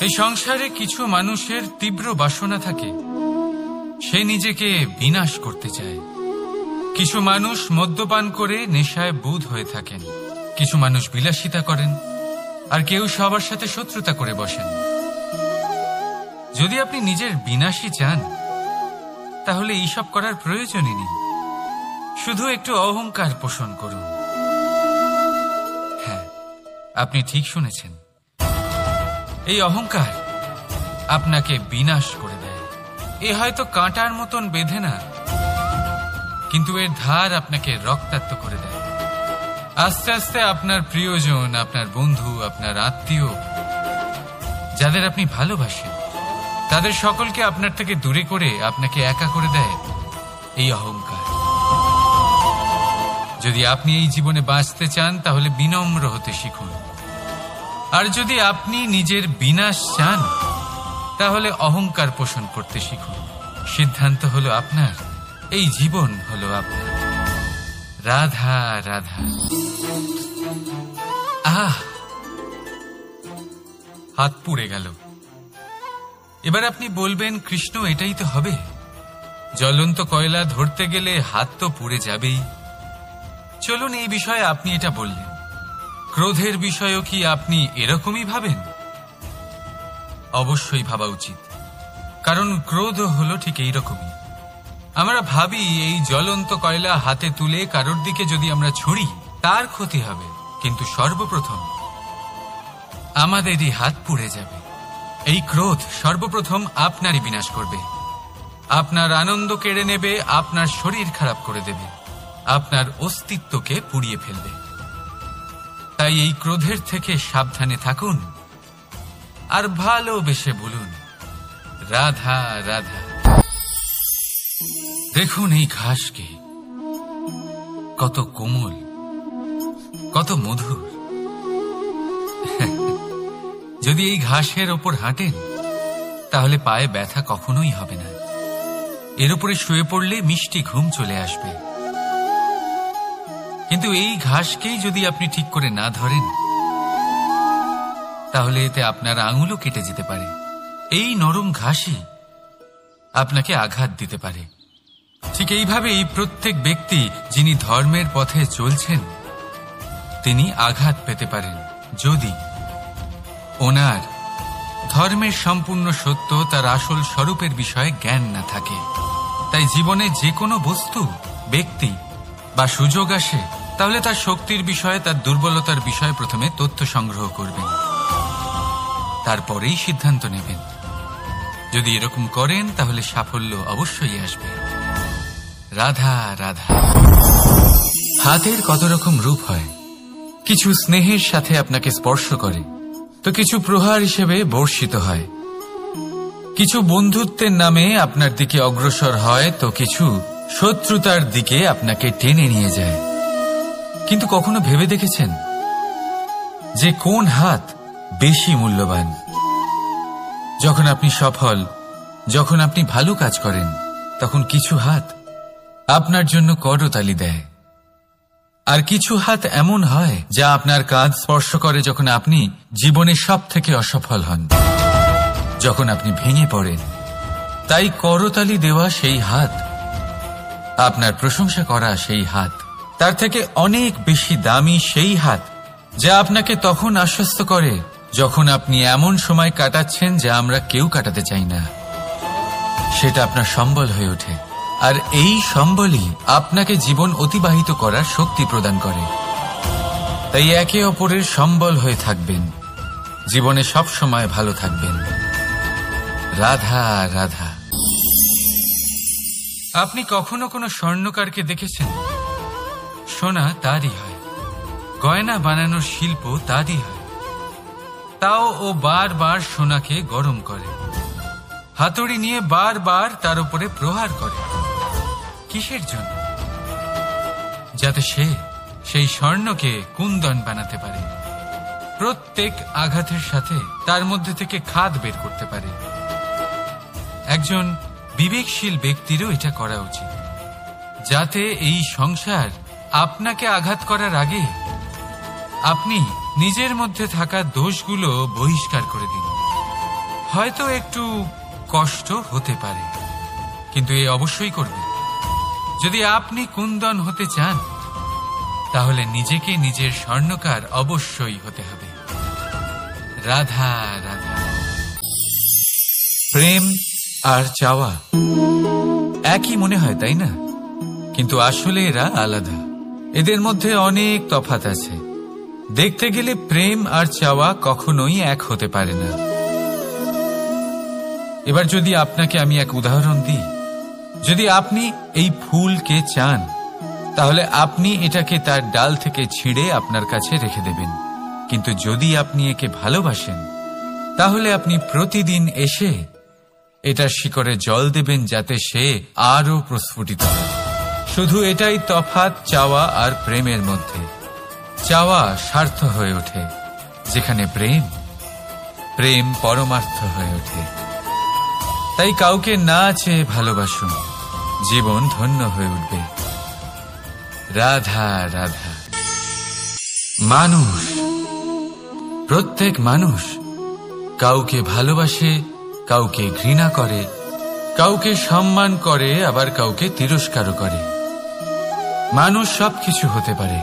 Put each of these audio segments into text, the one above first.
এই সংসারে কিছু মানুষের তীব্র বাসনা থাকে, সে নিজেকে বিনাশ করতে চায়। কিছু মানুষ মদ্যপান করে নেশায় বুঁদ হয়ে থাকেন, কিছু মানুষ বিলাসিতা করেন, আর কেউ সবার সাথে শত্রুতা করে বসেন। যদি আপনি নিজের বিনাশই চান, তাহলে এইসব করার প্রয়োজনই নেই। শুধু একটু অহংকার পোষণ করুন। হ্যাঁ, আপনি ঠিক শুনেছেন, এই অহংকার আপনাকে বিনাশ করে দেয়। এ হয়তো কাঁটার মতন বেঁধে না, কিন্তু এর ধার আপনাকে রক্তাক্ত করে দেয়। আস্তে আস্তে আপনার প্রিয়জন, আপনার বন্ধু, আপনার আত্মীয়, যাদের আপনি ভালোবাসেন, তাদের সকলকে আপনার থেকে দূরে করে আপনাকে একা করে দেয় এই অহংকার। যদি আপনি এই জীবনে বাঁচতে চান, তাহলে বিনম্র হতে শিখুন। আর যদি আপনি নিজের বিনাশ চান, তাহলে অহংকার পোষণ করতে শিখুন। সিদ্ধান্ত হলো আপনার, এই জীবন হলো আপনার। রাধা রাধা। হাত পুড়ে গেল। এবার আপনি বলবেন, কৃষ্ণ, এটাই তো হবে। জ্বলন্ত কয়লা ধরতে গেলে হাত তো পুড়ে যাবেই। চলুন, এই বিষয়ে আপনি এটা বললেন। ক্রোধের বিষয়েও কি আপনি এরকমই ভাবেন? অবশ্যই ভাবা উচিত, কারণ ক্রোধ হলো ঠিক এইরকমই। আমরা ভাবি এই জ্বলন্ত কয়লা হাতে তুলে কারোর দিকে যদি আমরা ছুঁড়ি, তার ক্ষতি হবে, কিন্তু সর্বপ্রথম আমাদেরই হাত পুড়ে যাবে। এই ক্রোধ সর্বপ্রথম আপনারই বিনাশ করবে, আপনার আনন্দ কেড়ে নেবে, আপনার শরীর খারাপ করে দেবে, আপনার অস্তিত্বকে পুড়িয়ে ফেলবে। তাই এই ক্রোধের থেকে সাবধানে থাকুন, আর ভালোবেসে বলুন, রাধা রাধা। দেখুন এই ঘাসকে, কত কোমল, কত মধুর। যদি এই ঘাসের ওপর হাঁটেন, তাহলে পায়ে ব্যথা কখনোই হবে না। এর উপরে শুয়ে পড়লে মিষ্টি ঘুম চলে আসবে। কিন্তু এই ঘাসকেই যদি আপনি ঠিক করে না ধরেন, তাহলে এতে আপনার আঙুলও কেটে যেতে পারে। এই নরম ঘাসই আপনাকে আঘাত দিতে পারে। ঠিক এইভাবেই প্রত্যেক ব্যক্তি যিনি ধর্মের পথে চলছেন, তিনি আঘাত পেতে পারেন, যদি ওনার ধর্মের সম্পূর্ণ সত্য, তার আসল স্বরূপের বিষয়ে জ্ঞান না থাকে। তাই জীবনে যে কোনো বস্তু, ব্যক্তি বা সুযোগ আসে, তাহলে তার শক্তির বিষয়ে, তার দুর্বলতার বিষয়ে প্রথমে তথ্য সংগ্রহ করবেন, তারপরেই সিদ্ধান্ত নেবেন। যদি এরকম করেন, তাহলে সাফল্য অবশ্যই আসবে। রাধা রাধা। হাতের কত রকম রূপ হয়। কিছু স্নেহের সাথে আপনাকে স্পর্শ করে, তো কিছু প্রহার হিসেবে বর্ষিত হয়। কিছু বন্ধুত্বের নামে আপনার দিকে অগ্রসর হয়, তো কিছু শত্রুতার দিকে আপনাকে টেনে নিয়ে যায়। কিন্তু কখনো ভেবে দেখেছেন যে কোন হাত বেশি মূল্যবান? যখন আপনি সফল, যখন আপনি ভালো কাজ করেন, তখন কিছু হাত আপনার জন্য করতালি দেয়, আর কিছু হাত এমন হয় যা আপনার কাঁধ স্পর্শ করে যখন আপনি জীবনে সব থেকে অসফল হন, যখন আপনি ভেঙে পড়েন। তাই করতালি দেওয়া সেই হাত, আপনার প্রশংসা করা সেই হাত, তার থেকে অনেক বেশি দামি সেই হাত যা আপনাকে তখন আশ্বস্ত করে যখন আপনি এমন সময় কাটাচ্ছেন যা আমরা কেউ কাটাতে চাই না। সেটা আপনার সম্বল হয়ে ওঠে, আর এই সম্বলই আপনাকে জীবন অতিবাহিত করার শক্তি প্রদান করে। তাই একে অপরের সম্বল হয়ে থাকবেন, জীবনে সব সময় ভালো থাকবেন। রাধা রাধা। আপনি কখনো কোনো স্বর্ণকারকে দেখেছেন? সোনা তারই হয়, গয়না বানানোর শিল্প তারই হয়। তাও ও বারবার সোনাকে গরম করে, হাতুড়ি নিয়ে বারবার তার উপরে প্রহার করে। কিসের জন্য? যাতে সে সেই স্বর্ণকে কুন্দন বানাতে পারে, প্রত্যেক আঘাতের সাথে তার মধ্যে থেকে খাদ বের করতে পারে। একজন বিবেকশীল ব্যক্তিরও এটা করা উচিত, যাতে এই সংসার আপনাকে আঘাত করার আগে আপনি নিজের মধ্যে থাকা দোষগুলো বহিষ্কার করে দিন। হয়তো একটু কষ্ট হতে পারে, কিন্তু এ অবশ্যই করবে। যদি আপনি কুন্দন হতে চান তাহলে নিজেকে নিজের স্বর্ণকার অবশ্যই হতে হবে। রাধা রাধা। প্রেম আর চাওয়া একই মনে হয়, তাই না? কিন্তু আসলে এরা আলাদা। এদের মধ্যে অনেক তফাৎ আছে। দেখতে গেলে প্রেম আর চাওয়া কখনোই এক হতে পারে না। এবার যদি আপনাকে আমি এক উদাহরণ দিই, যদি আপনি এই ফুলকে চান তাহলে আপনি এটাকে তার ডাল থেকে ছিঁড়ে আপনার কাছে রেখে দেবেন। কিন্তু যদি আপনি একে ভালোবাসেন তাহলে আপনি প্রতিদিন এসে এটার শিকড়ে জল দেবেন যাতে সে আরো প্রস্ফুটিত হয়। শুধু এটাই তফাৎ চাওয়া আর প্রেমের মধ্যে। চাওয়া স্বার্থ হয়ে ওঠে, যেখানে প্রেম প্রেম পরমার্থ হয়ে ওঠে। তাই কাউকে না চেয়ে ভালোবাসুন, জীবন ধন্য হয়ে উঠবে। রাধা রাধা। মানুষ, প্রত্যেক মানুষ কাউকে ভালোবাসে, কাউকে ঘৃণা করে, কাউকে সম্মান করে, আবার কাউকে তিরস্কারও করে। মানুষ সবকিছু হতে পারে,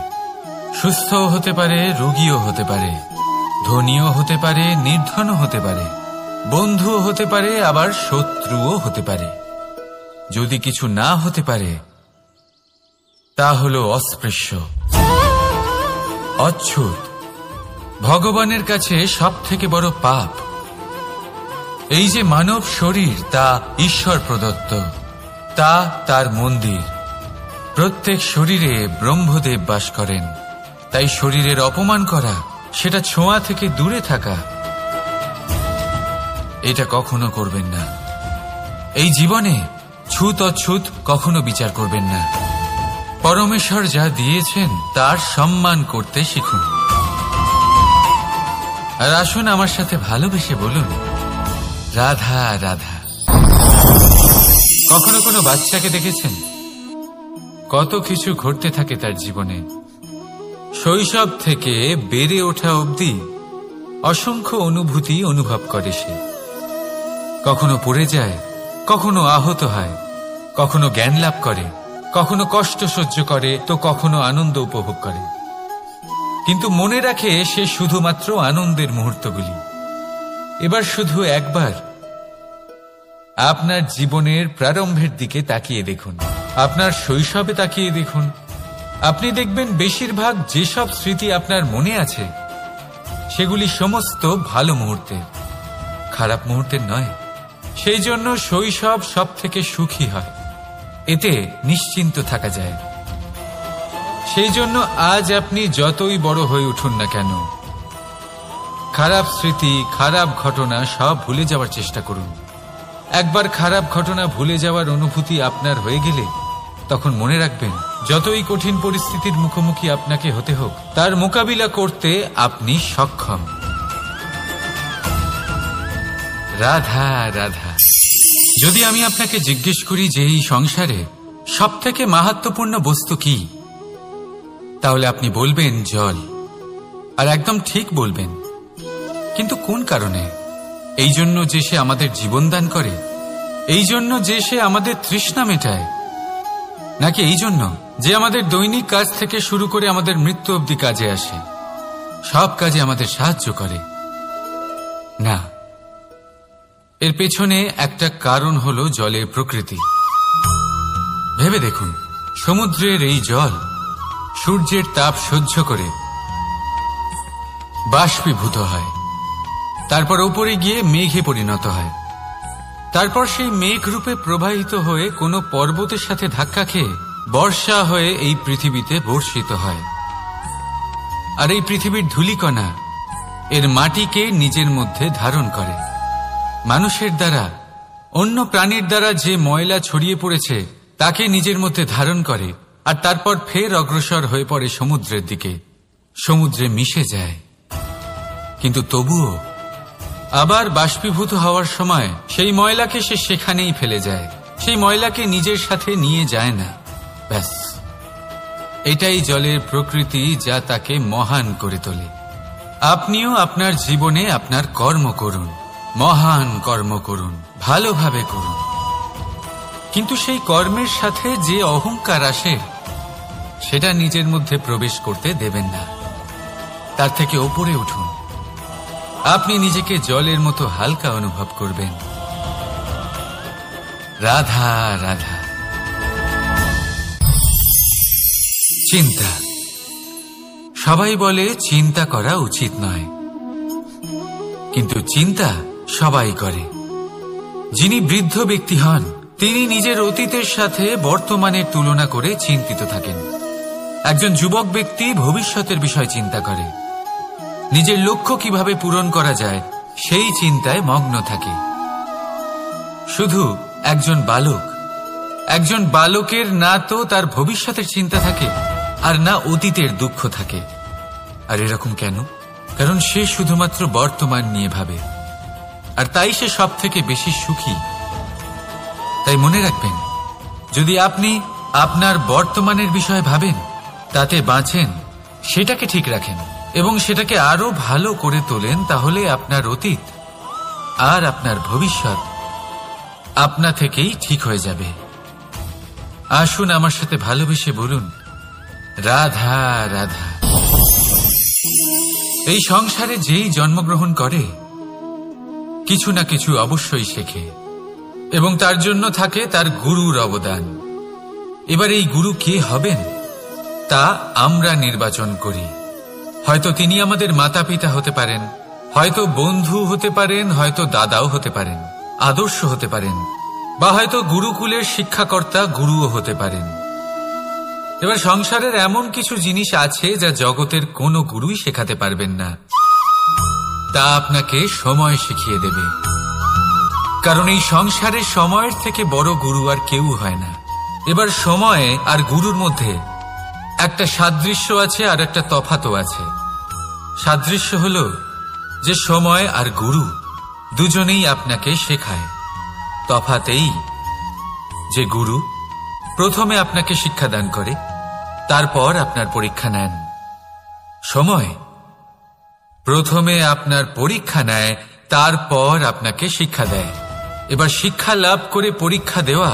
সুস্থও হতে পারে, রোগীও হতে পারে, ধনীও হতে পারে, নির্ধনও হতে পারে, বন্ধুও হতে পারে, আবার শত্রুও হতে পারে। যদি কিছু না হতে পারে তা হলো অস্পৃশ্য, অচ্ছুত, ভগবানের কাছে সব থেকে বড় পাপ। এই যে মানব শরীর তা ঈশ্বর প্রদত্ত, তা তার মন্দির। প্রত্যেক শরীরে ব্রহ্মদেব বাস করেন। তাই শরীরের অপমান করা, সেটা ছোঁয়া থেকে দূরে থাকা, এটা কখনো করবেন না। এই জীবনে ছুত অছুত কখনো বিচার করবেন না। পরমেশ্বর যা দিয়েছেন তার সম্মান করতে শিখুন। আর আসুন আমার সাথে ভালোবেসে বলুন, রাধা রাধা। কখনো কোনো বাচ্চাকে দেখেছেন? কত কিছু ঘটতে থাকে তার জীবনে। শৈশব থেকে বেড়ে ওঠা অবধি অসংখ্য অনুভূতি অনুভব করে সে। কখনো পড়ে যায়, কখনো আহত হয়, কখনো জ্ঞান লাভ করে, কখনো কষ্ট সহ্য করে, তো কখনো আনন্দ উপভোগ করে। কিন্তু মনে রাখে সে শুধুমাত্র আনন্দের মুহূর্তগুলি। এবার শুধু একবার আপনার জীবনের প্রারম্ভের দিকে তাকিয়ে দেখুন, আপনার শৈশবে তাকিয়ে দেখুন। আপনি দেখবেন বেশিরভাগ যেসব স্মৃতি আপনার মনে আছে সেগুলি সমস্ত ভালো মুহূর্তের, খারাপ মুহূর্তের নয়। সেই জন্য শৈশব সব থেকে সুখী হয়, এতে নিশ্চিন্ত থাকা যায়। সেই জন্য আজ আপনি যতই বড় হয়ে উঠুন না কেন, খারাপ স্মৃতি, খারাপ ঘটনা সব ভুলে যাওয়ার চেষ্টা করুন। একবার খারাপ ঘটনা ভুলে যাওয়ার অনুভূতি আপনার হয়ে গেলে তখন মনে রাখবেন, যতই কঠিন পরিস্থিতির মুখোমুখি আপনাকে হতে হোক, তার মোকাবিলা করতে আপনি সক্ষম। রাধা রাধা। যদি আমি আপনাকে জিজ্ঞেস করি যে এই সংসারে সবথেকে মাহাত্ম্যপূর্ণ বস্তু কি, তাহলে আপনি বলবেন জল। আর একদম ঠিক বলবেন। কিন্তু কোন কারণে? এই জন্য যে সে আমাদের জীবন দান করে? এই জন্য যে সে আমাদের তৃষ্ণা মেটায়? নাকি এই জন্য যে আমাদের দৈনিক কাজ থেকে শুরু করে আমাদের মৃত্যু অবধি কাজে আসে, সব কাজে আমাদের সাহায্য করে? না, এর পেছনে একটা কারণ হলো জলের প্রকৃতি। ভেবে দেখুন, সমুদ্রের এই জল সূর্যের তাপ সহ্য করে বাষ্পীভূত হয়, তারপর উপরে গিয়ে মেঘে পরিণত হয়, তারপর সেই মেঘ রূপে প্রবাহিত হয়ে কোনো পর্বতের সাথে ধাক্কা খেয়ে বর্ষা হয়ে এই পৃথিবীতে বর্ষিত হয়। আর এই পৃথিবীর ধূলিকণা এর মাটিকে নিজের মধ্যে ধারণ করে। মানুষের দ্বারা, অন্য প্রাণীর দ্বারা যে ময়লা ছড়িয়ে পড়েছে তাকে নিজের মধ্যে ধারণ করে, আর তারপর ফের অগ্রসর হয়ে পড়ে সমুদ্রের দিকে, সমুদ্রে মিশে যায়। কিন্তু তবুও আবার বাষ্পীভূত হওয়ার সময় সেই ময়লাকে সে সেখানেই ফেলে যায়, সেই ময়লাকে নিজের সাথে নিয়ে যায় না। ব্যাস, এটাই জলের প্রকৃতি, যা তাকে মহান করে তোলে। আপনিও আপনার জীবনে আপনার কর্ম করুন, মহান কর্ম করুন, ভালোভাবে করুন, কিন্তু সেই কর্মের সাথে যে অহংকার আসে সেটা নিজের মধ্যে প্রবেশ করতে দেবেন না। তার থেকে ওপরে উঠুন। আপনি নিজেকে জলের মতো হালকা অনুভব করবেন। রাধা রাধা। চিন্তা। সবাই বলে চিন্তা করা উচিত নয়, কিন্তু চিন্তা সবাই করে। যিনি বৃদ্ধ ব্যক্তি হন তিনি নিজের অতীতের সাথে বর্তমানের তুলনা করে চিন্তিত থাকেন। একজন যুবক ব্যক্তি ভবিষ্যতের বিষয় চিন্তা করে, নিজের লক্ষ্য কিভাবে পূরণ করা যায় সেই চিন্তায় মগ্ন থাকে। শুধু একজন বালকের না তো তার ভবিষ্যতের চিন্তা থাকে আর না অতীতের দুঃখ থাকে। আর এরকম কেন? কারণ সে শুধুমাত্র বর্তমান নিয়ে ভাবে, আর তাই সে সব থেকে বেশি সুখী। তাই মনে রাখবেন, যদি আপনি আপনার বর্তমানের বিষয়ে ভাবেন, তাতে বাঁচেন, সেটাকে ঠিক রাখেন এবং সেটাকে আরো ভালো করে তোলেন, তাহলে আপনার অতীত আর আপনার ভবিষ্যৎ আপনা থেকেই ঠিক হয়ে যাবে। আসুন আমার সাথে ভালোবেসে বলুন, রাধা রাধা। এই সংসারে যেই জন্মগ্রহণ করে কিছু না কিছু অবশ্যই শেখে এবং তার জন্য থাকে তার গুরুর অবদান। এবার এই গুরু কে হবেন তা আমরা নির্বাচন করি। হয়তো তিনি আমাদের মাতা পিতা হতে পারেন, হয়তো বন্ধু হতে পারেন, হয়তো দাদাও হতে পারেন, আদর্শ হতে পারেন, বা হয়তো গুরুকুলের শিক্ষাকর্তা গুরুও হতে পারেন। এবার সংসারের এমন কিছু জিনিস আছে যা জগতের কোনো গুরুই শেখাতে পারবেন না, তা আপনাকে সময় শিখিয়ে দেবে। কারণ এই সংসারে সময়ের থেকে বড় গুরু আর কেউ হয় না। এবার সময় আর গুরুর মধ্যে একটা সাদৃশ্য আছে আর একটা তফাতও আছে। সাদৃশ্য হলো যে সময় আর গুরু দুজনেই আপনাকে শেখায়। তফাতেই যে গুরু প্রথমে আপনাকে শিক্ষাদান করে, তারপর আপনার পরীক্ষা নেন। সময় প্রথমে আপনার পরীক্ষা নেয়, তারপর আপনাকে শিক্ষা দেয়। এবার শিক্ষা লাভ করে পরীক্ষা দেওয়া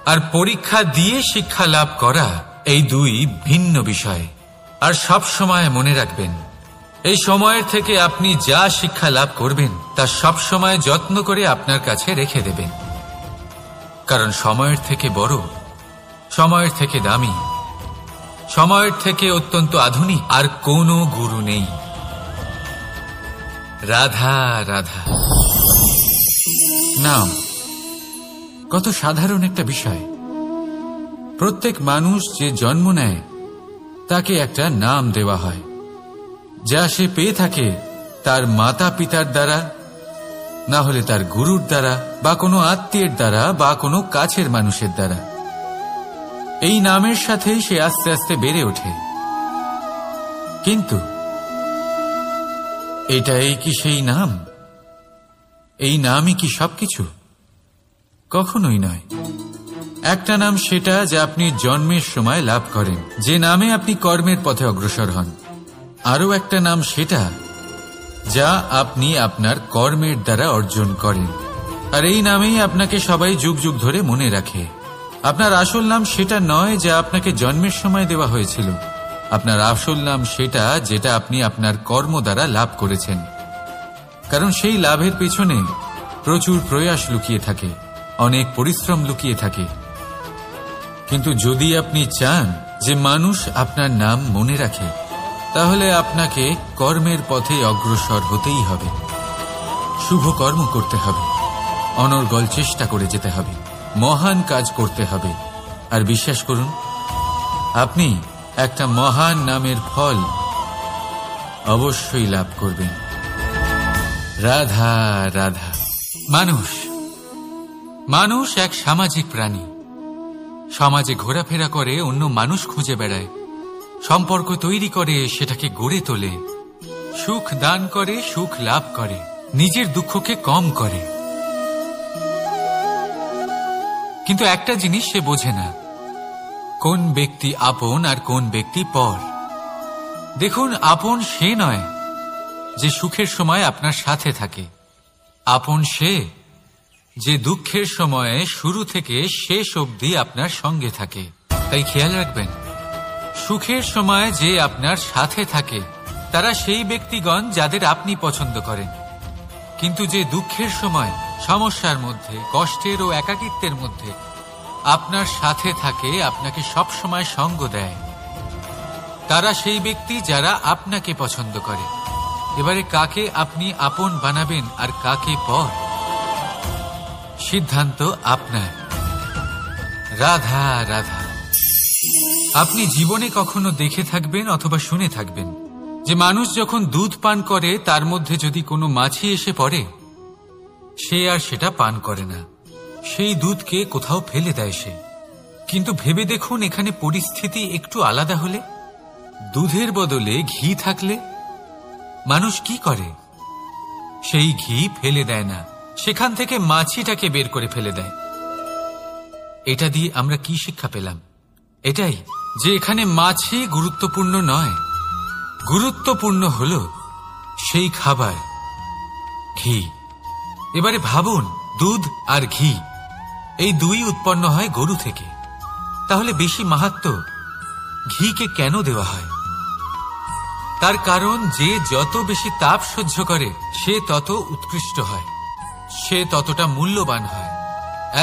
আর পরীক্ষা দিয়ে শিক্ষা লাভ করা এই দুই ভিন্ন বিষয়। আর সব সময় মনে রাখবেন, এই সময়ের থেকে আপনি যা শিক্ষা লাভ করবেন তা সব সময় যত্ন করে আপনার কাছে রেখে দেবেন। কারণ সময়ের থেকে বড়, সময়ের থেকে দামি, সময়ের থেকে অত্যন্ত আধুনিক আর কোনো গুরু নেই। রাধা রাধা। নাম কত সাধারণ একটা বিষয়। প্রত্যেক মানুষ যে জন্ম নেয় তাকে একটা নাম দেওয়া হয়, যা সে পেয়ে থাকে তার মাতা পিতার দ্বারা, না হলে তার গুরুর দ্বারা, বা কোনো আত্মীয়ের দ্বারা, বা কোনো কাছের মানুষের দ্বারা। এই নামের সাথেই সে আস্তে আস্তে বেড়ে ওঠে। কিন্তু এটাই কি সেই নাম? এই নামই কি সবকিছু? কখনোই নয়। একটা নাম সেটা যা আপনি জন্মের সময় লাভ করেন, যে নামে আপনি কর্মের পথে অগ্রসর হন। আরও একটা নাম সেটা যা আপনি আপনার কর্মের দ্বারা অর্জন করেন, আর এই নামেই আপনাকে সবাই যুগ যুগ ধরে মনে রাখে। আপনার আসল নাম সেটা নয় যা আপনাকে জন্মের সময় দেওয়া হয়েছিল। আপনার আসল নাম সেটা যেটা আপনি আপনার কর্ম দ্বারা লাভ করেছেন। কারণ সেই লাভের পেছনে প্রচুর প্রয়াস লুকিয়ে থাকে, অনেক পরিশ্রম লুকিয়ে থাকে। কিন্তু যদি আপনি চান যে মানুষ আপনার নাম মনে রাখে, তাহলে আপনাকে কর্মের পথে অগ্রসর হতেই হবে। শুভ কর্ম করতে হবে, অনর্গল চেষ্টা করে যেতে হবে, মহান কাজ করতে হবে। আর বিশ্বাস করুন, আপনি একটা মহান নামের ফল অবশ্যই লাভ করবেন। রাধা রাধা। মানুষ এক সামাজিক প্রাণী। সমাজে ঘোরাফেরা করে, অন্য মানুষ খুঁজে বেড়ায়, সম্পর্ক তৈরি করে, সেটাকে গড়ে তোলে, সুখ দান করে, সুখ লাভ করে, নিজের দুঃখকে কম করে। কিন্তু একটা জিনিস সে বোঝে না, কোন ব্যক্তি আপন আর কোন ব্যক্তি পর। দেখুন, আপন সে নয় যে সুখের সময় আপনার সাথে থাকে, আপন সে যে দুঃখের সময়ে শুরু থেকে শেষ অবধি আপনার সঙ্গে থাকে। তাই খেয়াল রাখবেন, সুখের সময় যে আপনার সাথে থাকে তারা সেই ব্যক্তিগণ যাদের আপনি পছন্দ করেন, কিন্তু যে দুঃখের সময়, সমস্যার মধ্যে, কষ্টের ও একাকিত্বের মধ্যে আপনার সাথে থাকে, আপনাকে সব সময় সঙ্গ দেয়, তারা সেই ব্যক্তি যারা আপনাকে পছন্দ করে। এবারে কাকে আপনি আপন বানাবেন আর কাকে পর, সিদ্ধান্ত আপনার। রাধা রাধা। আপনি জীবনে কখনো দেখে থাকবেন অথবা শুনে থাকবেন যে মানুষ যখন দুধ পান করে তার মধ্যে যদি কোনো মাছি এসে পড়ে, সে আর সেটা পান করে না, সেই দুধকে কোথাও ফেলে দেয় সে। কিন্তু ভেবে দেখুন, এখানে পরিস্থিতি একটু আলাদা হলে, দুধের বদলে ঘি থাকলে মানুষ কি করে? সেই ঘি ফেলে দেয় না, সেখান থেকে মাছিটাকে বের করে ফেলে দেয়। এটা দিয়ে আমরা কি শিক্ষা পেলাম? এটাই যে এখানে মাছি গুরুত্বপূর্ণ নয়, গুরুত্বপূর্ণ হলো সেই খাবার, ঘি। এবারে ভাবুন, দুধ আর ঘি এই দুই উৎপন্ন হয় গরু থেকে, তাহলে বেশি মাহাত্ম্য ঘিকে কেন দেওয়া হয়? তার কারণ যে যত বেশি তাপ সহ্য করে সে তত উৎকৃষ্ট হয়, সে ততটা মূল্যবান হয়।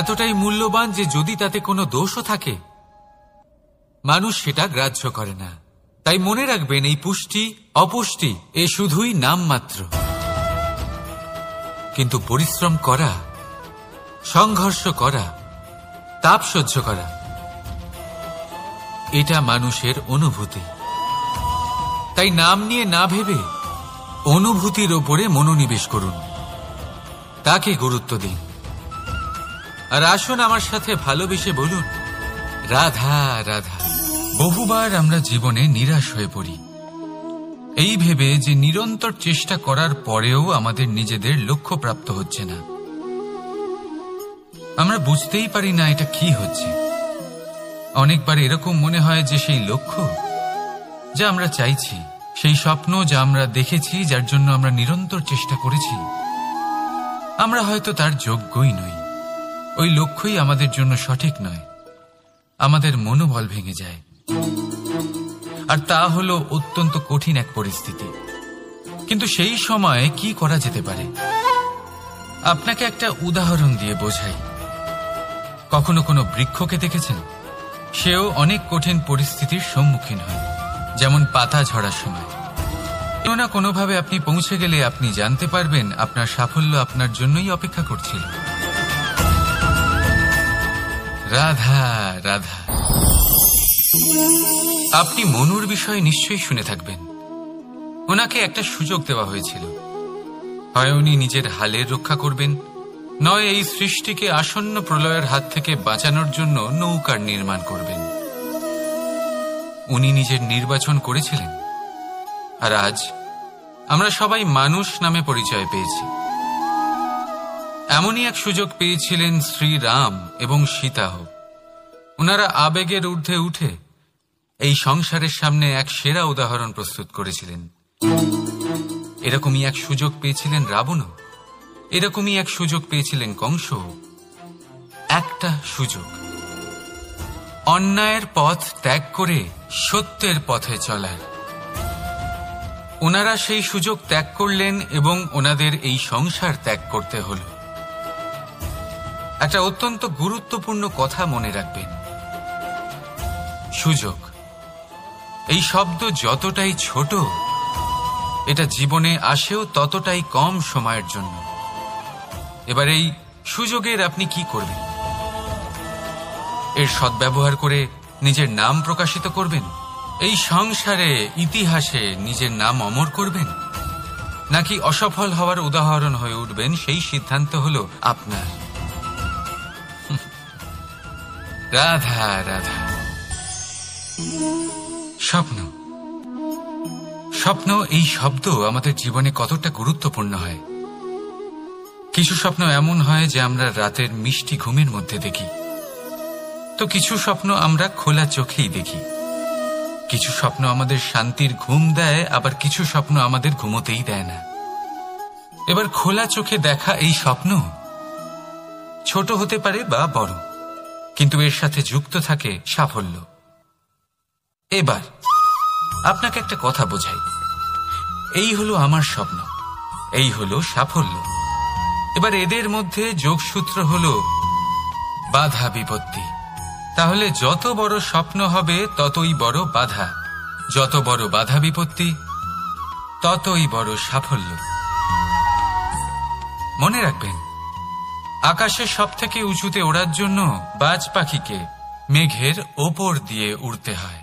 এতটাই মূল্যবান যে যদি তাতে কোনো দোষও থাকে মানুষ সেটা গ্রাহ্য করে না। তাই মনে রাখবেন, এই পুষ্টি অপুষ্টি এ শুধুই নামমাত্র, কিন্তু পরিশ্রম করা, সংঘর্ষ করা, তাপ সহ্য করা, এটা মানুষের অনুভূতি। তাই নাম নিয়ে না ভেবে অনুভূতির ওপরে মনোনিবেশ করুন, তাকে গুরুত্ব দিন। আর আসুন আমার সাথে ভালোবেসে বলুন, রাধা রাধা। বহুবার আমরা জীবনে নিরাশ হয়ে পড়ি, এই ভেবে যে নিরন্তর চেষ্টা করার পরেও আমাদের নিজেদের লক্ষ্য প্রাপ্ত হচ্ছে না। আমরা বুঝতেই পারি না এটা কি হচ্ছে। অনেকবার এরকম মনে হয় যে সেই লক্ষ্য যা আমরা চাইছি, সেই স্বপ্ন যা আমরা দেখেছি, যার জন্য আমরা নিরন্তর চেষ্টা করেছি, আমরা হয়তো তার যোগ্যই নই। ওই লক্ষ্যই আমাদের জন্য সঠিক নয়। আমাদের মনোবল ভেঙে যায়, আর তা হলো অত্যন্ত কঠিন এক পরিস্থিতি। কিন্তু সেই সময়ে কি করা যেতে পারে? আপনাকে একটা উদাহরণ দিয়ে বোঝাই। কখনো কোনো বৃক্ষকে দেখেছেন? সেও অনেক কঠিন পরিস্থিতির সম্মুখীন হয়, যেমন পাতা ঝরার সময়। কোনো না কোনোভাবে আপনি পৌঁছে গেলে আপনি জানতে পারবেন আপনার সাফল্য আপনার জন্যই অপেক্ষা করছিল। রাধা রাধা। আপনি মনুর বিষয়ে নিশ্চয়ই শুনে থাকবেন। ওনাকে একটা সুযোগ দেওয়া হয়েছিল, হয় উনি নিজের হালের রক্ষা করবেন, নয় এই সৃষ্টিকে আসন্ন প্রলয়ের হাত থেকে বাঁচানোর জন্য নৌকার নির্মাণ করবেন। উনি নিজের নির্বাচন করেছিলেন, আর আজ আমরা সবাই মানুষ নামে পরিচয় পেয়েছি। এমনই এক সুযোগ পেয়েছিলেন শ্রীরাম এবং সীতাও। ওনারা আবেগের ঊর্ধ্বে উঠে এই সংসারের সামনে এক সেরা উদাহরণ প্রস্তুত করেছিলেন। এরকমই এক সুযোগ পেয়েছিলেন রাবণও, এরকমই এক সুযোগ পেয়েছিলেন কংস। একটা সুযোগ, অন্যায়ের পথ ত্যাগ করে সত্যের পথে চলার। ওনারা সেই সুযোগ ত্যাগ করলেন এবং ওনাদের এই সংসার ত্যাগ করতে হল। একটা অত্যন্ত গুরুত্বপূর্ণ কথা মনে রাখবেন, সুযোগ এই শব্দ যতটাই ছোট, এটা জীবনে আসেও ততটাই কম সময়ের জন্য। এবার এই সুযোগের আপনি কি করবেন? এর সদ্ব্যবহার করে নিজের নাম প্রকাশিত করবেন, এই সংসারে ইতিহাসে নিজের নাম অমর করবেন, নাকি অসফল হওয়ার উদাহরণ হয়ে উঠবেন, সেই সিদ্ধান্ত হলো আপনার। রাধা রাধা। স্বপ্ন, স্বপ্ন এই শব্দ আমাদের জীবনে কতটা গুরুত্বপূর্ণ হয়। কিছু স্বপ্ন এমন হয় যে আমরা রাতের মিষ্টি ঘুমের মধ্যে দেখি, তো কিছু স্বপ্ন আমরা খোলা চোখেই দেখি। কিছু স্বপ্ন আমাদের শান্তির ঘুম দেয়, আবার কিছু স্বপ্ন আমাদের ঘুমোতেই দেয় না। এবার খোলা চোখে দেখা এই স্বপ্ন ছোট হতে পারে বা বড়, কিন্তু এর সাথে যুক্ত থাকে সাফল্য। এবার আপনাকে একটা কথা বোঝাই, এই হলো আমার স্বপ্ন, এই হলো সাফল্য। এবার এদের মধ্যে যোগসূত্র হলো বাধা বিপত্তি। তাহলে যত বড় স্বপ্ন হবে ততই বড় বাধা, যত বড় বাধা বিপত্তি ততই বড় সাফল্য। মনে রাখবেন, আকাশে সব থেকে উঁচুতে ওড়ার জন্য বাজ পাখিকে মেঘের ওপর দিয়ে উড়তে হয়।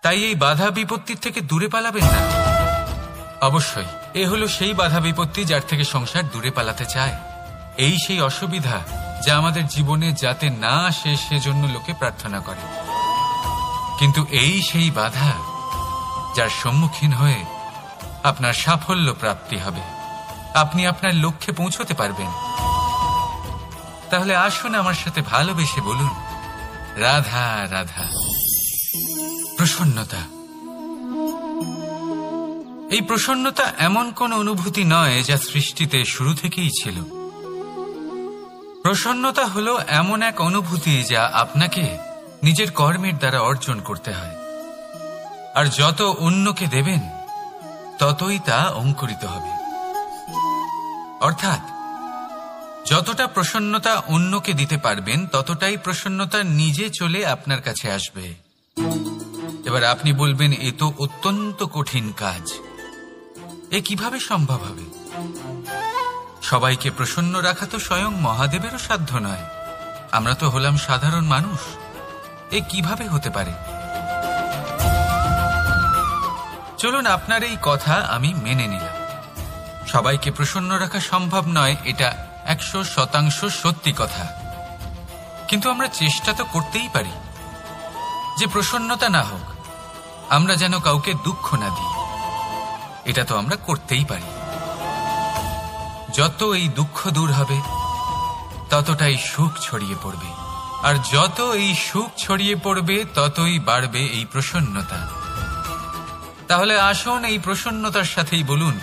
তাই এই বাধা বিপত্তির থেকে দূরে পালাবেন না। অবশ্যই এ হলো সেই বাধা বিপত্তি যার থেকে সংসার দূরে পালাতে চায়। এই সেই অসুবিধা যা আমাদের জীবনে যাতে না আসে সেজন্য লোকে প্রার্থনা করে। কিন্তু এই সেই বাধা যার সম্মুখীন হয়ে আপনার সাফল্য প্রাপ্তি হবে, আপনি আপনার লক্ষ্যে পৌঁছতে পারবেন। তাহলে আসুন আমার সাথে ভালোবেসে বলুন, রাধা রাধা। প্রসন্নতা। এই প্রসন্নতা এমন কোন অনুভূতি নয় যা সৃষ্টিতে শুরু থেকেই ছিল। প্রসন্নতা হলো এমন এক অনুভূতি যা আপনাকে নিজের কর্মের দ্বারা অর্জন করতে হয়। আর যত অন্যকে দেবেন ততই তা অঙ্কুরিত হবে। অর্থাৎ যতটা প্রসন্নতা অন্যকে দিতে পারবেন ততটাই প্রসন্নতা নিজে চলে আপনার কাছে আসবে। এবার আপনি বলবেন, এ তো অত্যন্ত কঠিন কাজ, এ কিভাবে সম্ভব হবে? সবাইকে প্রসন্ন রাখা তো স্বয়ং মহাদেবেরও সাধ্য নয়। আমরা তো হলাম সাধারণ মানুষ, এ কিভাবে হতে পারে? চলুন আপনার এই কথা আমি মেনে নিলাম। সবাইকে প্রসন্ন রাখা সম্ভব নয়, এটা 100% সত্যি কথা। কিন্তু আমরা চেষ্টা তো করতেই পারি যে প্রসন্নতা না হোক, আমরা যেন কাউকে দুঃখ না দিই। এটা তো আমরা করতেই পারি। যত এই দুঃখ দূর হবে ততটাই সুখ ছড়িয়ে পড়বে, আর যত এই সুখ ছড়িয়ে পড়বে ততই বাড়বে এই প্রসন্নতা। তাহলে আসুন এই প্রসন্নতার সাথেই বলুন,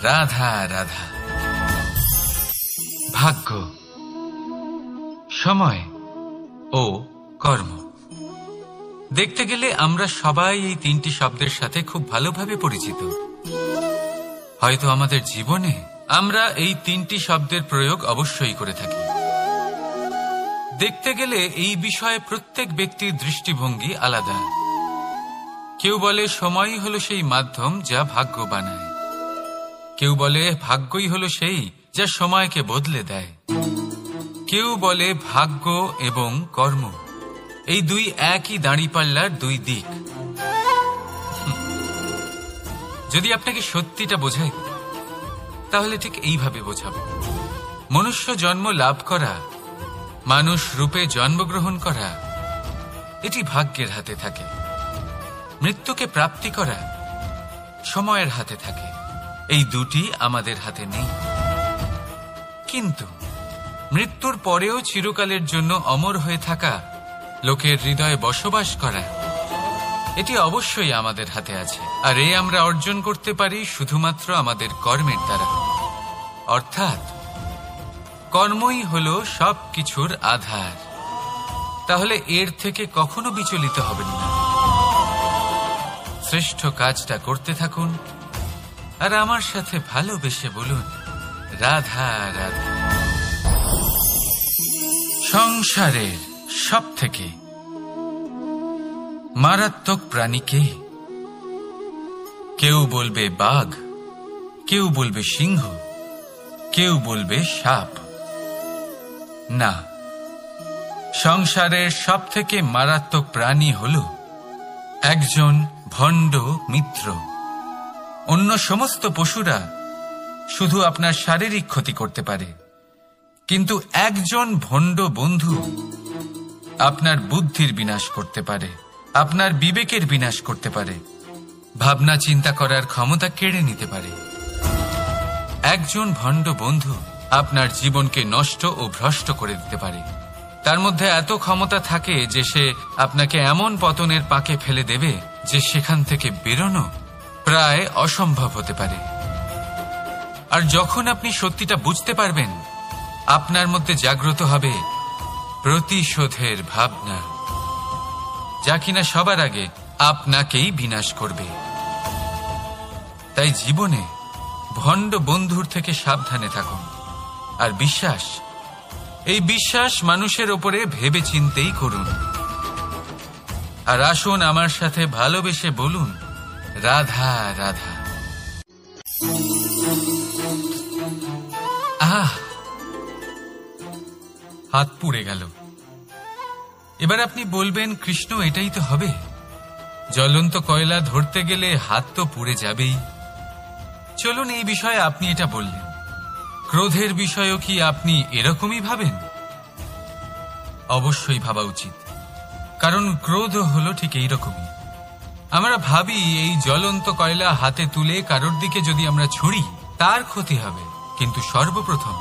রাধা রাধা। ভাগ্য, সময় ও কর্ম। দেখতে গেলে আমরা সবাই এই তিনটি শব্দের সাথে খুব ভালোভাবে পরিচিত। হয়তো আমাদের জীবনে আমরা এই তিনটি শব্দের প্রয়োগ অবশ্যই করে থাকি। দেখতে গেলে এই বিষয়ে প্রত্যেক ব্যক্তির দৃষ্টিভঙ্গি আলাদা। কেউ বলে সময়ই হলো সেই মাধ্যম যা ভাগ্য বানায়, কেউ বলে ভাগ্যই হলো সেই যা সময়কে বদলে দেয়, কেউ বলে ভাগ্য এবং কর্ম এই দুই একই দাঁড়িপাল্লার দুই দিক। যদি আপনাকে সত্যিটা বোঝাই তাহলে ঠিক এইভাবে বোঝাবো। মনুষ্য জন্ম লাভ করা, মানুষ রূপে জন্মগ্রহণ করা, এটি ভাগ্যের হাতে থাকে। মৃত্যুকে প্রাপ্তি করা সময়ের হাতে থাকে। এই দুটি আমাদের হাতে নেই। কিন্তু মৃত্যুর পরেও চিরকালের জন্য অমর হয়ে থাকা, লোকের হৃদয়ে বসবাস করা, এটি অবশ্যই আমাদের হাতে আছে। আর এই আমরা অর্জন করতে পারি শুধুমাত্র আমাদের কর্মের দ্বারা। অর্থাৎ কর্মই হলো সব কিছুর আধার। তাহলে এর থেকে কখনো বিচলিত হবেন না। শ্রেষ্ঠ কাজটা করতে থাকুন আর আমার সাথে ভালোবেসে বলুন, রাধা রাধা। সংসারের সব থেকে মারাত্মক প্রাণী কে? কেউ বলবে বাঘ, কেউ বলবে সিংহ, কেউ বলবে সাপ। না, সংসারের সব থেকে মারাত্মক প্রাণী হল একজন ভণ্ড মিত্র। অন্য সমস্ত পশুরা শুধু আপনার শারীরিক ক্ষতি করতে পারে, কিন্তু একজন ভণ্ড বন্ধু আপনার বুদ্ধির বিনাশ করতে পারে, আপনার বিবেকের বিনাশ করতে পারে, ভাবনা চিন্তা করার ক্ষমতা কেড়ে নিতে পারে। একজন ভণ্ড বন্ধু আপনার জীবনকে নষ্ট ও ভ্রষ্ট করে দিতে পারে। তার মধ্যে এত ক্ষমতা থাকে যে সে আপনাকে এমন পতনের পাকে ফেলে দেবে যে সেখান থেকে বেরোনো প্রায় অসম্ভব হতে পারে। আর যখন আপনি সত্যিটা বুঝতে পারবেন, আপনার মধ্যে জাগ্রত হবে প্রতিশোধের ভাবনা, যা কিনা সবার আগে আপনাকেই বিনাশ করবে। তাই জীবনে ভণ্ড বন্ধুর থেকে সাবধানে থাকুন। আর বিশ্বাস, এই বিশ্বাস মানুষের ওপরে ভেবে চিন্তেই করুন। আর আসুন আমার সাথে ভালোবেসে বলুন, রাধা রাধা। হাত পুড়ে গেল। এবার আপনি বলবেন, কৃষ্ণ এটাই তো হবে, জ্বলন্ত কয়লা ধরতে গেলে হাত তো পুড়ে যাবেই। চলুন এই বিষয়ে আপনি এটা বললেন, ক্রোধের বিষয়েও কি আপনি এরকমই ভাবেন? অবশ্যই ভাবা উচিত, কারণ ক্রোধ হলো ঠিক এইরকমই। আমরা ভাবি এই জ্বলন্ত কয়লা হাতে তুলে কারোর দিকে যদি আমরা ছুড়ি তার ক্ষতি হবে, কিন্তু সর্বপ্রথম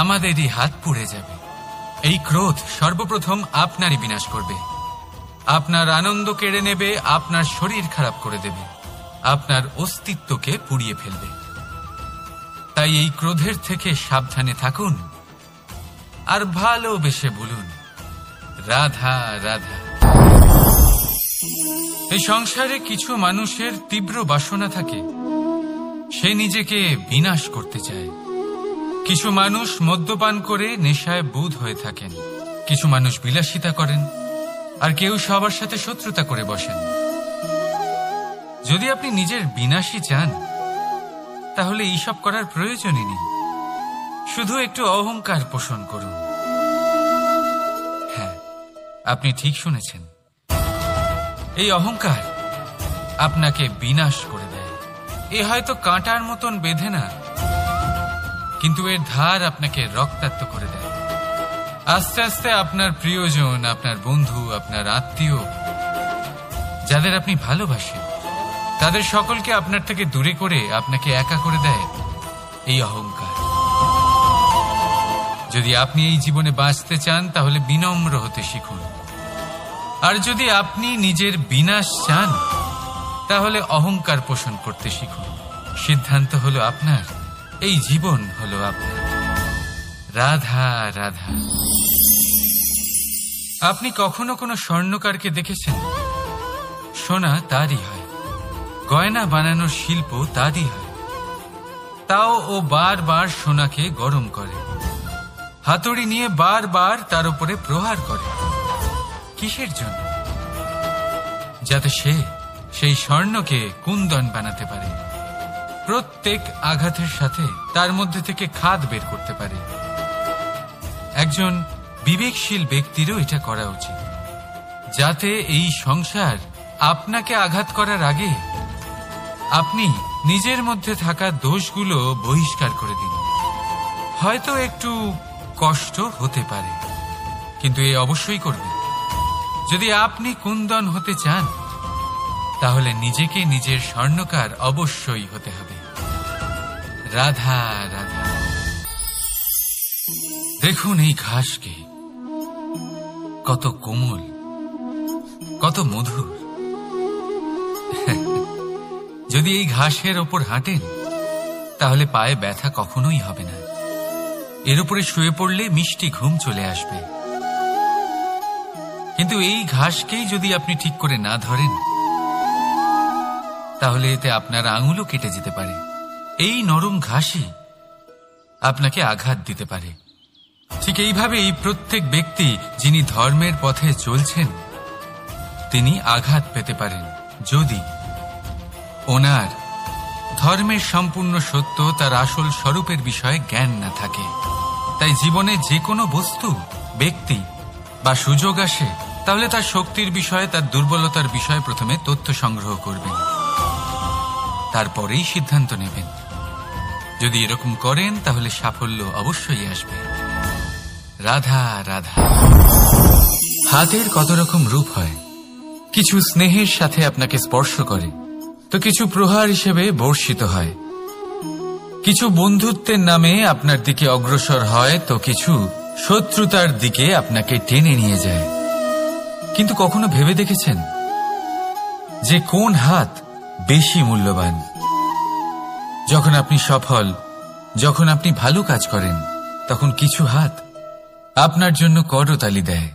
আমাদেরই হাত পুড়ে যাবে। এই ক্রোধ সর্বপ্রথম আপনারই বিনাশ করবে, আপনার আনন্দ কেড়ে নেবে, আপনার শরীর খারাপ করে দেবে, আপনার অস্তিত্বকে পুড়িয়ে ফেলবে। তাই এই ক্রোধের থেকে সাবধানে থাকুন আর ভালোবেসে বলুন, রাধা রাধা। এই সংসারে কিছু মানুষের তীব্র বাসনা থাকে, সে নিজেকে বিনাশ করতে চায়। কিছু মানুষ মদ্যপান করে নেশায় বুঁদ হয়ে থাকেন, কিছু মানুষ বিলাসিতা করেন, আর কেউ সবার সাথে শত্রুতা করে বসেন। যদি আপনি নিজের বিনাশই চান, তাহলে এইসব করার প্রয়োজনই নেই। শুধু একটু অহংকার পোষণ করুন। হ্যাঁ, আপনি ঠিক শুনেছেন, এই অহংকার আপনাকে বিনাশ করে দেয়। এ হয়তো কাঁটার মতন বেঁধে না, কিন্তু এর ধার আপনাকে রক্তাক্ত করে দেয়। আস্তে আস্তে আপনার প্রিয়জন, আপনার বন্ধু, আপনার আত্মীয়, যাদের আপনি ভালোবাসেন, তাদের সকলকে আপনার থেকে দূরে করে আপনাকে একা করে দেয় এই অহংকার। যদি আপনি এই জীবনে বাঁচতে চান, তাহলে বিনম্র হতে শিখুন। আর যদি আপনি নিজের বিনাশ চান, তাহলে অহংকার পোষণ করতে শিখুন। সিদ্ধান্ত হলো আপনার, এই জীবন হলো আপনার। রাধা রাধা। আপনি কখনো কোনো স্বর্ণকারকে দেখেছেন? সোনা তারই হয়, গয়না বানানোর শিল্প তারই হয়। তাও ও বারবার সোনাকে গরম করে, হাতুড়ি নিয়ে বারবার তার উপরে প্রহার করে। কিসের জন্য? যাতে সে সেই স্বর্ণকে কুন্দন বানাতে পারে, প্রত্যেক আঘাতের সাথে তার মধ্যে থেকে খাদ বের করতে পারে। একজন বিবেকশীল ব্যক্তিরও এটা করা উচিত, যাতে এই সংসার আপনাকে আঘাত করার আগে আপনি নিজের মধ্যে থাকা দোষগুলো বহিষ্কার করে দিন। হয়তো একটু কষ্ট হতে পারে, কিন্তু এ অবশ্যই করবেন। যদি আপনি কুন্দন হতে চান, তাহলে নিজেকে নিজের স্বর্ণকার অবশ্যই হতে হবে। রাধা রাধা। দেখুন এই ঘাসকে, কত কোমল, কত মধুর। যদি এই ঘাসের ওপর হাঁটেন, তাহলে পায়ে ব্যথা কখনোই হবে না। এর উপরে শুয়ে পড়লে মিষ্টি ঘুম চলে আসবে। কিন্তু এই ঘাসকেই যদি আপনি ঠিক করে না ধরেন, তাহলে এতে আপনার আঙুলও কেটে যেতে পারে। এই নরম ঘাসই আপনাকে আঘাত দিতে পারে। ঠিক এইভাবেই প্রত্যেক ব্যক্তি যিনি ধর্মের পথে চলছেন, তিনি আঘাত পেতে পারেন, যদি ওনার ধর্মের সম্পূর্ণ সত্য, তার আসল স্বরূপের বিষয়ে জ্ঞান না থাকে। তাই জীবনে যে কোনো বস্তু, ব্যক্তি বা সুযোগ আসে, তাহলে তার শক্তির বিষয়ে, তার দুর্বলতার বিষয়ে প্রথমে তথ্য সংগ্রহ করবেন, তারপরেই সিদ্ধান্ত নেবেন। যদি এরকম করেন, তাহলে সাফল্য অবশ্যই আসবে। রাধা রাধা। হাতের কত রকম রূপ হয়। কিছু স্নেহের সাথে আপনাকে স্পর্শ করে, তো কিছু প্রহার হিসেবে বর্ষিত হয়। কিছু বন্ধুত্বের নামে আপনার দিকে অগ্রসর হয়, তো কিছু শত্রুতার দিকে আপনাকে টেনে নিয়ে যায়। কিন্তু কখনো ভেবে দেখেছেন যে কোন হাত বেশি মূল্যবান? যখন আপনি সফল, যখন আপনি ভালো কাজ করেন, তখন কিছু হাত আপনার জন্য করতালি দেয়।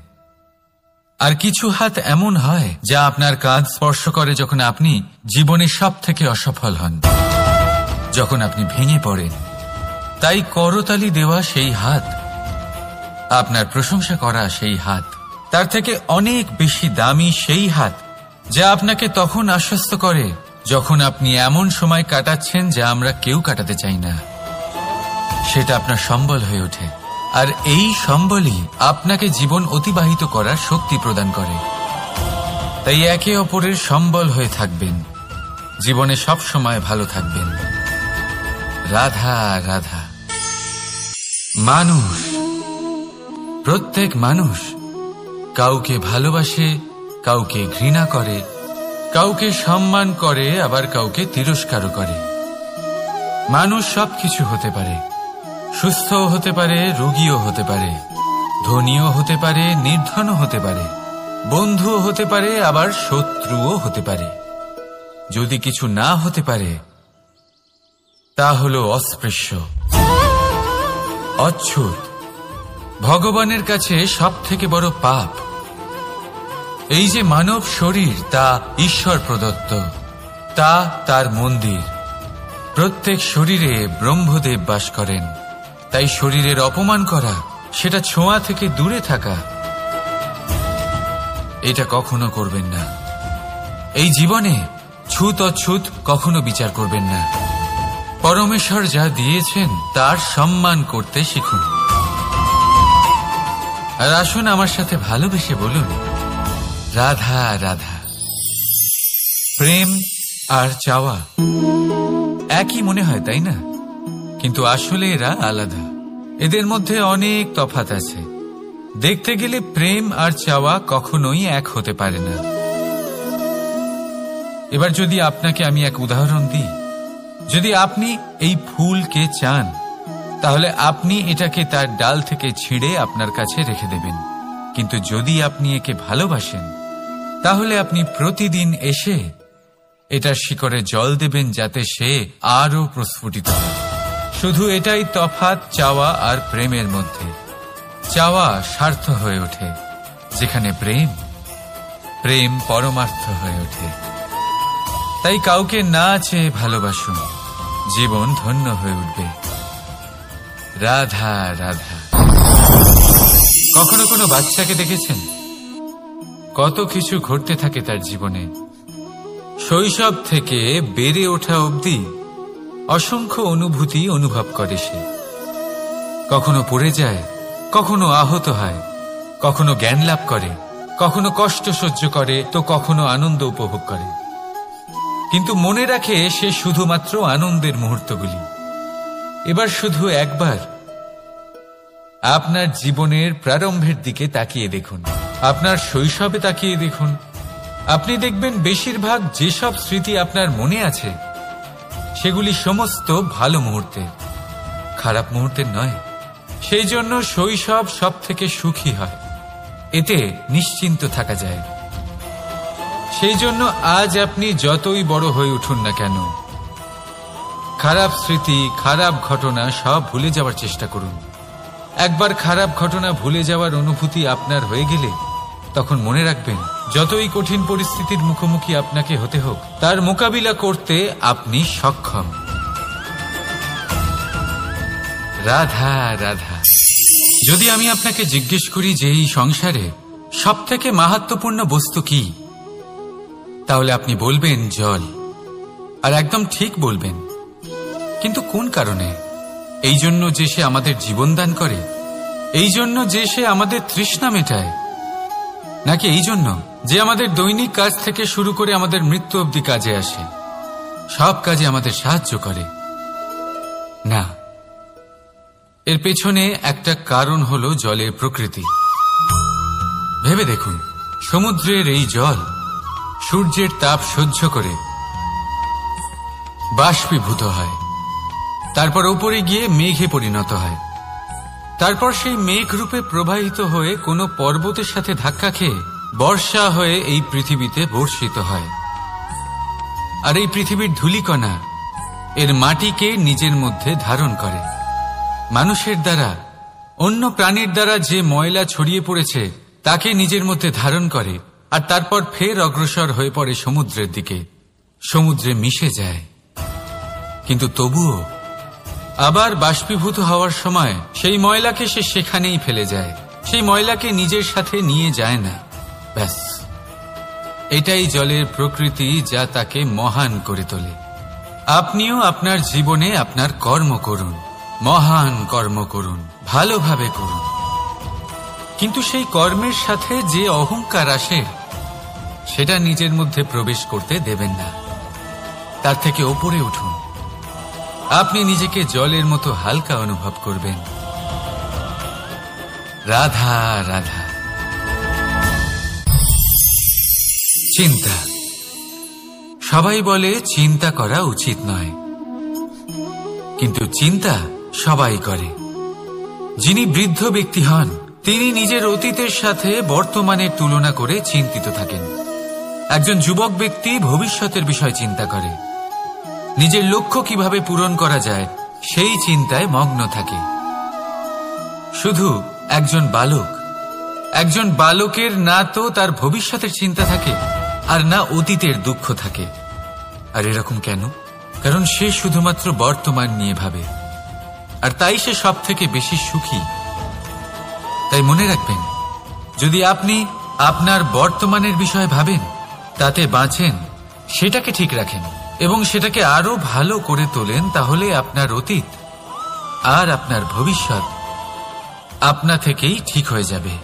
আর কিছু হাত এমন হয় যা আপনার কাঁধ স্পর্শ করে যখন আপনি জীবনে সব থেকে অসফল হন, যখন আপনি ভেঙে পড়েন। তাই করতালি দেওয়া সেই হাত, আপনার প্রশংসা করা সেই হাত, তার থেকে অনেক বেশি দামি সেই হাত যা আপনাকে তখন আশ্বস্ত করে যখন আপনি এমন সময় কাটাচ্ছেন যা আমরা কেউ কাটাতে চাই না। সেটা আপনার সম্বল হয়ে ওঠে, আর এই সম্বলই আপনাকে জীবন অতিবাহিত করার শক্তি প্রদান করে। তাই একে অপরের সম্বল হয়ে থাকবেন, জীবনে সব সময় ভালো থাকবেন। রাধা রাধা। মানুষ, প্রত্যেক মানুষ কাউকে ভালোবাসে, কাউকে ঘৃণা করে, কাউকে সম্মান করে, আবার কাউকে তিরস্কারও করে। মানুষ সবকিছু হতে পারে, সুস্থও হতে পারে, রোগীও হতে পারে, ধনীও হতে পারে, নির্ধনও হতে পারে, বন্ধুও হতে পারে, আবার শত্রুও হতে পারে। যদি কিছু না হতে পারে তা হল অস্পৃশ্য, অচ্ছুত, ভগবানের কাছে সব থেকে বড় পাপ। এই যে মানব শরীর, তা ঈশ্বর প্রদত্ত, তা তার মন্দির। প্রত্যেক শরীরে ব্রহ্মদেব বাস করেন। তাই শরীরের অপমান করা, সেটা ছোঁয়া থেকে দূরে থাকা, এটা কখনো করবেন না। এই জীবনে ছুত অছুত কখনো বিচার করবেন না। পরমেশ্বর যা দিয়েছেন তার সম্মান করতে শিখুন। আর আসুন আমার সাথে ভালোবেসে বলুন, রাধা রাধা। প্রেম আর চাওয়া একই মনে হয়, তাই না? কিন্তু আসলে এরা আলাদা। এদের মধ্যে অনেক তফাৎ আছে। দেখতে গেলে প্রেম আর চাওয়া কখনোই এক হতে পারে না। এবার যদি আপনাকে আমি এক উদাহরণ দিই, যদি আপনি এই ফুলকে চান, তাহলে আপনি এটাকে তার ডাল থেকে ছিঁড়ে আপনার কাছে রেখে দেবেন। কিন্তু যদি আপনি একে ভালোবাসেন, তাহলে আপনি প্রতিদিন এসে এটার শিকড়ে জল দেবেন, যাতে সে আরো প্রস্ফুটিত হয়। শুধু এটাই তফাৎ চাওয়া আর প্রেমের মধ্যে। চাওয়া স্বার্থ হয়ে ওঠে, যেখানে প্রেম, প্রেম পরমার্থ হয়ে ওঠে। তাই কাউকে না চেয়ে ভালোবাসুন, জীবন ধন্য হয়ে উঠবে। রাধা রাধা। কখনো কোনো বাচ্চাকে দেখেছেন? কত কিছু ঘটতে থাকে তার জীবনে। শৈশব থেকে বেড়ে ওঠা অবধি অসংখ্য অনুভূতি অনুভব করে সে। কখনো পড়ে যায়, কখনো আহত হয়, কখনো জ্ঞান লাভ করে, কখনো কষ্ট সহ্য করে, তো কখনো আনন্দ উপভোগ করে। কিন্তু মনে রাখে সে শুধুমাত্র আনন্দের মুহূর্তগুলি। এবার শুধু একবার আপনার জীবনের প্রারম্ভের দিকে তাকিয়ে দেখুন, আপনার শৈশবে তাকিয়ে দেখুন। আপনি দেখবেন বেশিরভাগ যেসব স্মৃতি আপনার মনে আছে, সেগুলি সমস্ত ভালো মুহূর্তের, খারাপ মুহূর্তের নয়। সেই জন্য শৈশব সব থেকে সুখী হয়, এতে নিশ্চিন্ত থাকা যায়। সেই জন্য আজ আপনি যতই বড় হয়ে উঠুন না কেন, খারাপ স্মৃতি, খারাপ ঘটনা সব ভুলে যাওয়ার চেষ্টা করুন। একবার খারাপ ঘটনা ভুলে যাওয়ার অনুভূতি আপনার হয়ে গেলে, তখন মনে রাখবেন, যতই কঠিন পরিস্থিতির মুখোমুখি আপনাকে হতে হোক, তার মোকাবিলা করতে আপনি সক্ষম। রাধা রাধা। যদি আমি আপনাকে জিজ্ঞেস করি যে এই সংসারে সব থেকে মাহাত্ম্যপূর্ণ বস্তু কি, তাহলে আপনি বলবেন জল। আর একদম ঠিক বলবেন। কিন্তু কোন কারণে? এই জন্য যে সে আমাদের জীবন দান করে? এই জন্য যে সে আমাদের তৃষ্ণা মেটায়? নাকি এই জন্য যে আমাদের দৈনিক কাজ থেকে শুরু করে আমাদের মৃত্যু অবধি কাজে আসে, সব কাজে আমাদের সাহায্য করে? না, এর পেছনে একটা কারণ হলো জলের প্রকৃতি। ভেবে দেখুন, সমুদ্রের এই জল সূর্যের তাপ সহ্য করে বাষ্পীভূত হয়, তারপর উপরে গিয়ে মেঘে পরিণত হয়, তারপর সেই মেঘ রূপে প্রবাহিত হয়ে কোনো পর্বতের সাথে ধাক্কা খেয়ে বর্ষা হয়ে এই পৃথিবীতে বর্ষিত হয়। আর এই পৃথিবীর ধূলিকণা এর মাটিকে নিজের মধ্যে ধারণ করে। মানুষের দ্বারা, অন্য প্রাণীর দ্বারা যে ময়লা ছড়িয়ে পড়েছে তাকে নিজের মধ্যে ধারণ করে, আর তারপর ফের অগ্রসর হয়ে পড়ে সমুদ্রের দিকে, সমুদ্রে মিশে যায়। কিন্তু তবুও আবার বাষ্পীভূত হওয়ার সময় সেই ময়লাকে সে সেখানেই ফেলে যায়, সেই ময়লাকে নিজের সাথে নিয়ে যায় না। ব্যাস, এটাই জলের প্রকৃতি, যা তাকে মহান করে তোলে। আপনিও আপনার জীবনে আপনার কর্ম করুন, মহান কর্ম করুন, ভালোভাবে করুন, কিন্তু সেই কর্মের সাথে যে অহংকার আসে সেটা নিজের মধ্যে প্রবেশ করতে দেবেন না। তার থেকে ওপরে উঠুন। আপনি নিজেকে জলের মতো হালকা অনুভব করবেন। রাধা রাধা। চিন্তা। সবাই বলে চিন্তা করা উচিত নয়, কিন্তু চিন্তা সবাই করে। যিনি বৃদ্ধ ব্যক্তি হন তিনি নিজের অতীতের সাথে বর্তমানের তুলনা করে চিন্তিত থাকেন। একজন যুবক ব্যক্তি ভবিষ্যতের বিষয় চিন্তা করে, নিজের লক্ষ্য কিভাবে পূরণ করা যায় সেই চিন্তায় মগ্ন থাকে। শুধু একজন বালকের না তো তার ভবিষ্যতের চিন্তা থাকে আর না অতীতের দুঃখ থাকে। আর এরকম কেন? কারণ সে শুধুমাত্র বর্তমান নিয়ে ভাবে, আর তাই সে সব থেকে বেশি সুখী। তাই মনে রাখবেন, যদি আপনি আপনার বর্তমানের বিষয়ে ভাবেন, তাতে বাঁচেন, সেটাকে ঠিক রাখেন এবং সেটাকে আরো ভালো করে তোলেন, তাহলে আপনার অতীত আর আপনার ভবিষ্যৎ আপনা থেকেই ঠিক হয়ে যাবে।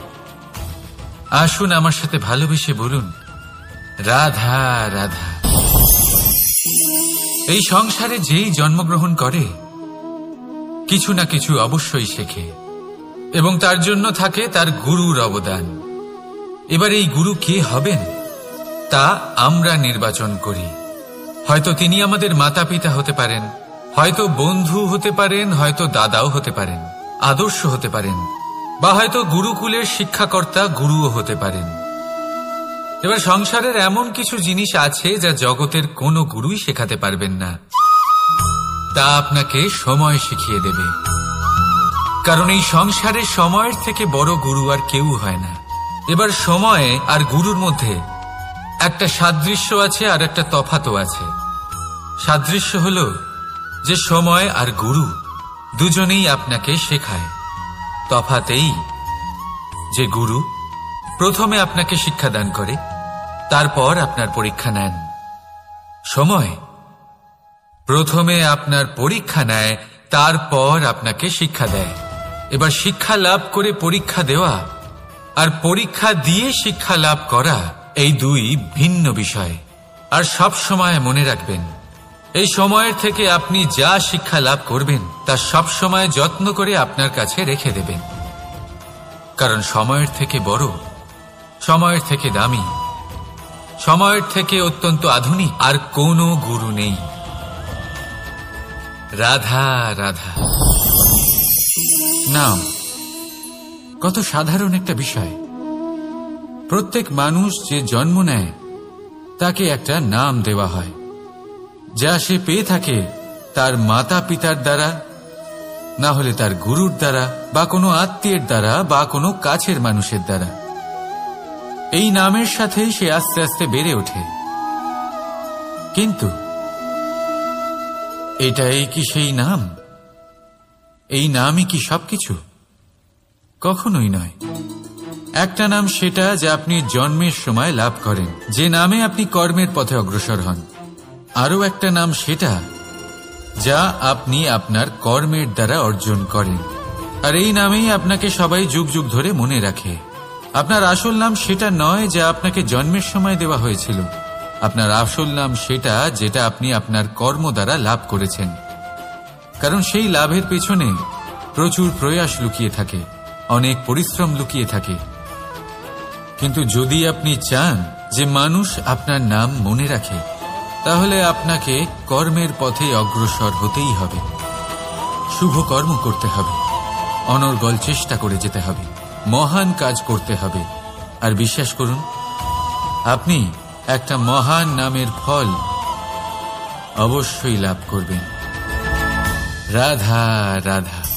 আসুন আমার সাথে ভালোবেসে বলুন, রাধা রাধা। এই সংসারে যেই জন্মগ্রহণ করে কিছু না কিছু অবশ্যই শেখে, এবং তার জন্য থাকে তার গুরুর অবদান। এবার এই গুরু কে হবেন তা আমরা নির্বাচন করি। হয়তো তিনি আমাদের মাতা পিতা হতে পারেন, হয়তো বন্ধু হতে পারেন, হয়তো দাদাও হতে পারেন, আদর্শ হতে পারেন, বা হয়তো গুরুকুলের শিক্ষাকর্তা গুরুও হতে পারেন। এবার সংসারের এমন কিছু জিনিস আছে যা জগতের কোনো গুরুই শেখাতে পারবেন না, তা আপনাকে সময় শিখিয়ে দেবে। কারণ এই সংসারে সময়ের থেকে বড় গুরু আর কেউ হয় না। এবার সময় আর গুরুর মধ্যে একটা সাদৃশ্য আছে আর একটা তফাতও আছে। সাদৃশ্য হলো যে সময় আর গুরু দুজনেই আপনাকে শেখায়। তফাতেই যে গুরু প্রথমে আপনাকে শিক্ষাদান করে, তারপর আপনার পরীক্ষা নেন। সময় প্রথমে আপনার পরীক্ষা নেয়, তারপর আপনাকে শিক্ষা দেয়। এবার শিক্ষা লাভ করে পরীক্ষা দেওয়া আর পরীক্ষা দিয়ে শিক্ষা লাভ করা এই দুই ভিন্ন বিষয়। আর সব সময় মনে রাখবেন, এই সময়ের থেকে আপনি যা শিক্ষা লাভ করবেন তা সব সময় যত্ন করে আপনার কাছে রেখে দেবেন। কারণ সময়ের থেকে বড়, সময়ের থেকে দামি, সময়ের থেকে অত্যন্ত আধুনিক আর কোনো গুরু নেই। রাধা রাধা। নাম কত সাধারণ একটা বিষয়। প্রত্যেক মানুষ যে জন্ম নেয় তাকে একটা নাম দেওয়া হয়, যা সে পেয়ে থাকে তার মাতা পিতার দ্বারা, না হলে তার গুরুর দ্বারা, বা কোনো আত্মীয়ের দ্বারা, বা কোনো কাছের মানুষের দ্বারা। এই নামের সাথেই সে আস্তে আস্তে বেড়ে ওঠে। কিন্তু এটাই কি সেই নাম? এই নামই কি সবকিছু? কখনোই নয়। একটা নাম সেটা যা আপনি জন্মের সময় লাভ করেন, যে নামে আপনি কর্মের পথে অগ্রসর হন। আরও একটা নাম সেটা যা আপনি আপনার কর্মের দ্বারা অর্জন করেন, আর এই নামেই আপনাকে সবাই যুগ যুগ ধরে মনে রাখে। আপনার আসল নাম সেটা নয় যা আপনাকে জন্মের সময় দেওয়া হয়েছিল। আপনার আসল নাম সেটা যেটা আপনি আপনার কর্ম দ্বারা লাভ করেছেন। কারণ সেই লাভের পেছনে প্রচুর প্রয়াস লুকিয়ে থাকে, অনেক পরিশ্রম লুকিয়ে থাকে। কিন্তু যদি আপনি চান যে মানুষ আপনার নাম মনে রাখে, তাহলে আপনাকে কর্মের পথে অগ্রসর হতেই হবে। শুভ কর্ম করতে হবে, অনর্গল চেষ্টা করে যেতে হবে, মহান কাজ করতে হবে। আর বিশ্বাস করুন, আপনি একটা মহান নামের ফল অবশ্যই লাভ করবেন। রাধা রাধা।